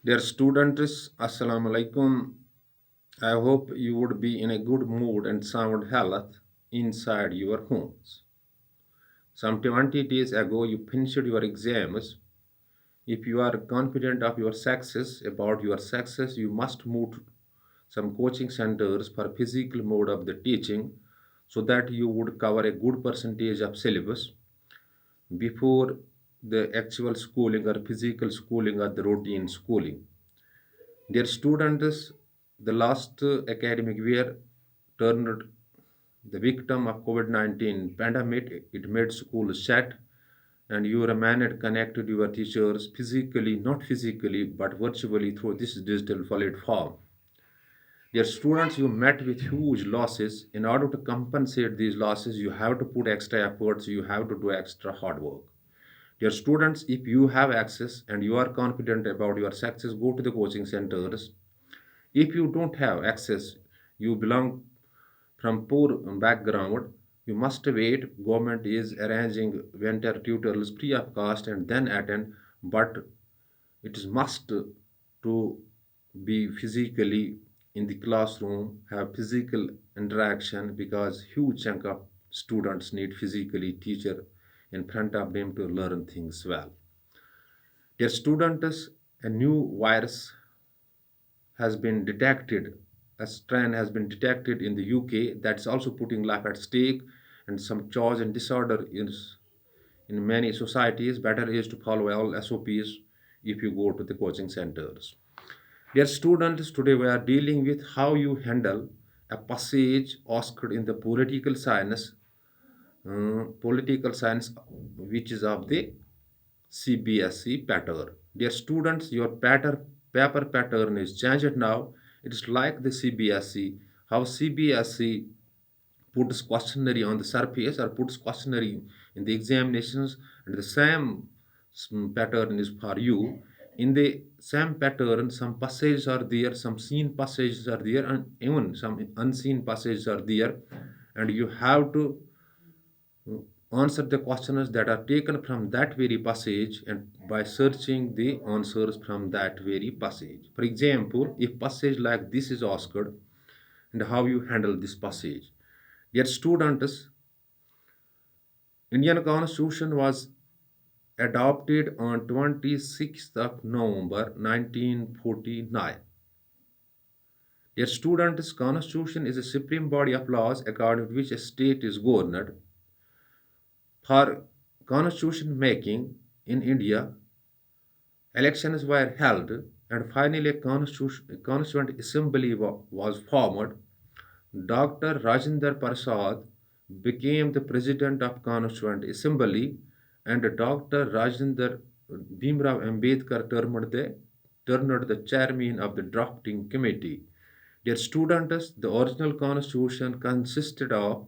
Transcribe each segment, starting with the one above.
Dear students, Assalamu alaikum. I hope you would be in a good mood and sound health inside your homes. Some 20 days ago, you finished your exams. If you are confident of your success, about your success, you must move to some coaching centers for physical mode of the teaching so that you would cover a good percentage of syllabus before the actual schooling or physical schooling or the routine schooling. Dear students, the last academic year turned the victim of COVID-19 pandemic. It made schools shut and you remained connected to your teachers physically, not physically, but virtually through this digital platform. Dear students, you met with huge losses. In order to compensate these losses, you have to put extra efforts, you have to do extra hard work. Dear students, if you have access and you are confident about your success, go to the coaching centers. If you don't have access, you belong from poor background, you must wait. Government is arranging winter tutors free of cost and then attend, but it is must to be physically in the classroom, have physical interaction because huge chunk of students need physically teacher in front of them to learn things well. Dear students, a new virus has been detected, a strain has been detected in the UK that's also putting life at stake, and some charge and disorder is in many societies. Better is to follow all SOPs if you go to the coaching centers. Dear students, today we are dealing with how you handle a passage asked in the political science, which is of the CBSE pattern. Dear students, your paper pattern is changed now. It is like the CBSE. How CBSE puts questionnaire on the surface or puts questionnaire in the examinations, and the same pattern is for you. In the same pattern, some passages are there, some seen passages are there, and even some unseen passages are there, and you have to answer the questions that are taken from that very passage and by searching the answers from that very passage. For example, if passage like this is asked and how you handle this passage. Dear students, Indian Constitution was adopted on 26th of November 1949. Dear students, Constitution is a supreme body of laws according to which a state is governed. For constitution making in India, elections were held and finally a constituent assembly was formed. Dr. Rajendra Prasad became the president of Constituent Assembly and Dr. Rajendra Bhimrao Ambedkar turned the chairman of the drafting committee. Dear students, the original constitution consisted of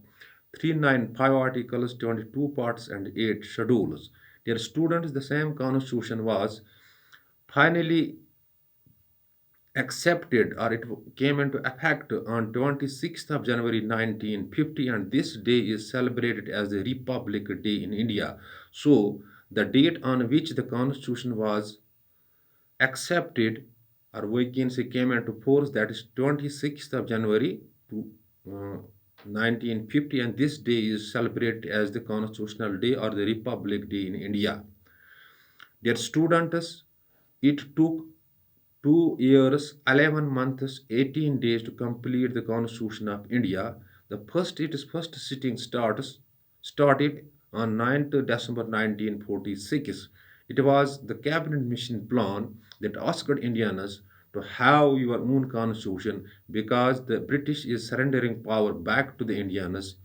395 articles, 22 parts, and 8 schedules. Dear students, the same constitution was finally accepted or it came into effect on 26th of January 1950, and this day is celebrated as the Republic Day in India. So the date on which the constitution was accepted or we can say came into force, that is 26th of January to, uh, 1950, and this day is celebrated as the Constitutional Day or the Republic Day in India. Dear students, it took 2 years, 11 months, 18 days to complete the Constitution of India. Its first sitting started on 9th December 1946. It was the cabinet mission plan that asked Indians to have your own constitution because the British is surrendering power back to the Indians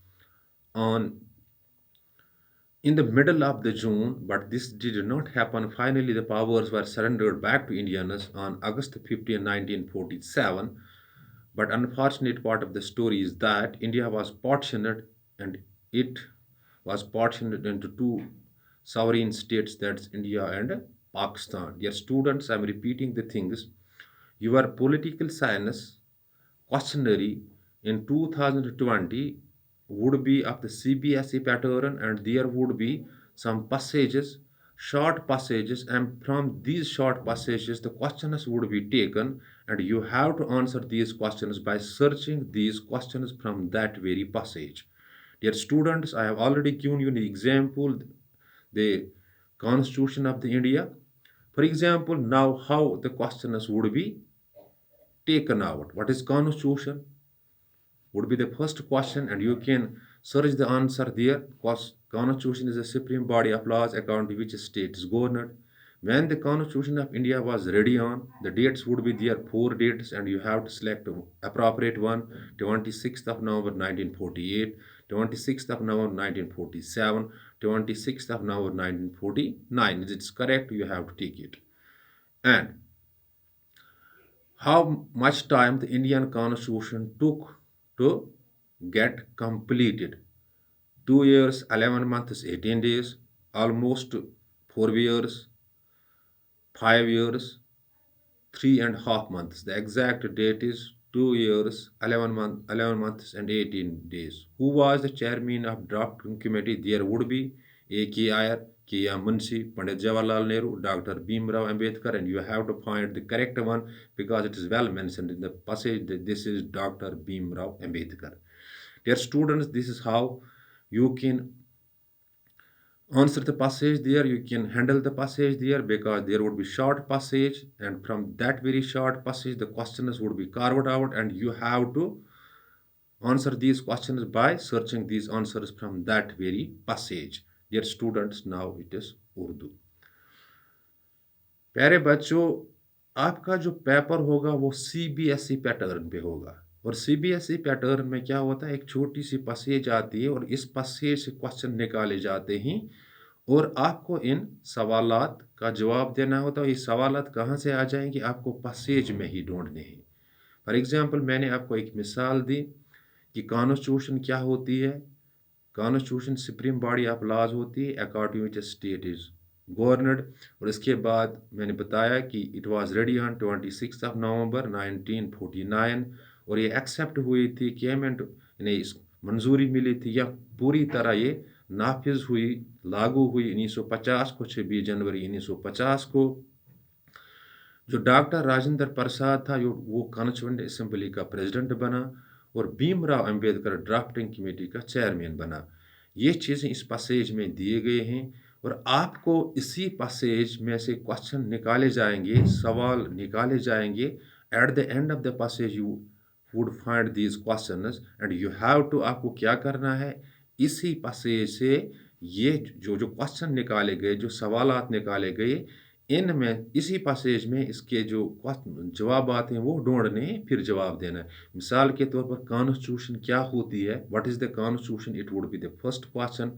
on in the middle of the June, but this did not happen. Finally, the powers were surrendered back to Indians on August 15, 1947. But unfortunate part of the story is that India was partitioned and it was partitioned into two sovereign states, that's India and Pakistan. Dear students, I'm repeating the things. Your political science questionnaire in 2020 would be of the CBSE pattern and there would be some passages short passages, and from these short passages the questions would be taken, and you have to answer these questions by searching these questions from that very passage. Dear students, I have already given you the example, the Constitution of the India. For example, now how the questions would be taken out. What is Constitution? Would be the first question, and you can search the answer there, because Constitution is the supreme body of laws according to which a state is governed. When the Constitution of India was ready on, the dates would be there, four dates, and you have to select appropriate one: 26th of November 1948, 26th of November 1947, 26th of November 1949. Is it correct? You have to take it. And how much time the Indian Constitution took to get completed? 2 years, 11 months, 18 days, almost 4 years, 5 years, 3.5 months. The exact date is 2 years, 11 months, and 18 days. Who was the chairman of drafting committee? There would be A.K. Iyer, K.M. Munshi, Pandit Jawaharlal Nehru, Dr. Bhimrao Ambedkar, and you have to find the correct one because it is well mentioned in the passage that this is Dr. Bhimrao Ambedkar. Dear students, this is how you can answer the passage there, you can handle the passage there, because there would be short passage, and from that very short passage the questions would be carved out, and you have to answer these questions by searching these answers from that very passage. Dear students, now it is Urdu. प्यारे बच्चों, आपका जो paper होगा वो CBSE pattern पे होगा, और CBSE pattern में क्या होता है, एक छोटी सी पैसेज आती है और इस पैसेज से क्वेश्चन निकाले जाते हैं और आपको इन सवालात का जवाब देना होता है। ये सवालात कहाँ से आ जाएंगे, आपको पैसेज में ही ढूंढने हैं। फॉर एग्जांपल, मैंने आपको एक मिसाल दी कि कॉन्स्टिट्यूशन क्या होती है। Constitution supreme body of laws होती है according which state is governed. और इसके बाद मैंने बताया कि it was ready on 26 of November 1949, और ये एक्सेप्ट हुई थी, केमेंट इन्हें इस मंजूरी मिली थी, या पूरी तरह ये नाफिज हुई, लागू हुई 1950 को, 26 जनवरी 1950 को। जो डॉक्टर राजेंद्र प्रसाद था वो कॉन्स्टिट्यूएंट असेंबली का प्रेसिडेंट बना, और भीमराव अंबेडकर ड्राफ्टिंग कमेटी का चेयरमैन बना। ये चीज़ें इस पैसेज में दिए गए हैं, और आपको इसी पैसेज में से क्वेश्चन निकाले जाएंगे, सवाल निकाले जाएंगे। At the end of the passage you would find these questions, and you have to, आपको क्या करना है, इसी पैसेज से ये जो जो क्वेश्चन निकाले गए, जो सवालात निकाले गए, इनमें इसी पैसेज में इसके जो जवाब आते हैं वो ढूंढने हैं, फिर जवाब देना है। मिसाल के तौर पर कॉन्स्टिट्यूशन क्या होती है, what is the constitution, it would be the first question,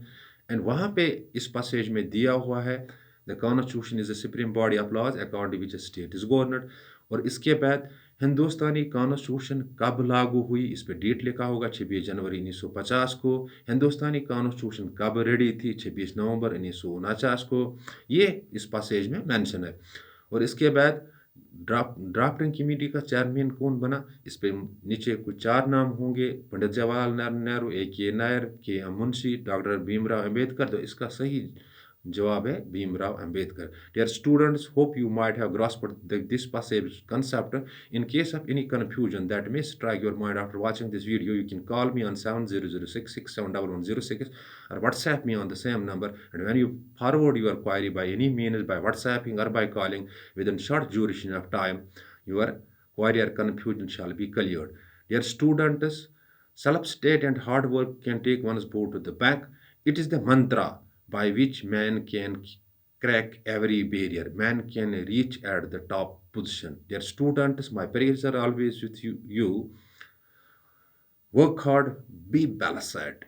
and वहाँ पे इस पैसेज में दिया हुआ है the constitution is the supreme body of laws according which state is governed. और इसके बाद हिंदुस्तानी कॉन्स्टिट्यूशन कब लागू हुई, इस पर डेट लिखा होगा 26 जनवरी 1950 को। हिंदुस्तानी कॉन्स्टिट्यूशन कब रेडी थी, 26 नवंबर 1949 को। ये इस पैसेज में मेंशन है। और इसके बाद ड्राफ्टिंग कमेटी का चेयरमैन कौन बना, इस पे नीचे कुछ 4 नाम होंगे: Pandit Jawaharlal Nehru, A.K. Nair, K.M. Munshi, doctor Bhimrao Ambedkar. तो इसका सही जवाब है Bhimrao Ambedkar. Dear students, hope you might have grasped this passage concept. In case of any confusion that may strike your mind after watching this video, you can call me on 7006671106 or WhatsApp me on the same number. And when you forward your query by any means, by WhatsApping or by calling, within short duration of time, your query or confusion shall be cleared. Dear students, self-state and hard work can take one's boat to the bank. It is the mantra by which man can crack every barrier. Man can reach at the top position. Dear students, my prayers are always with you. Work hard, be balanced.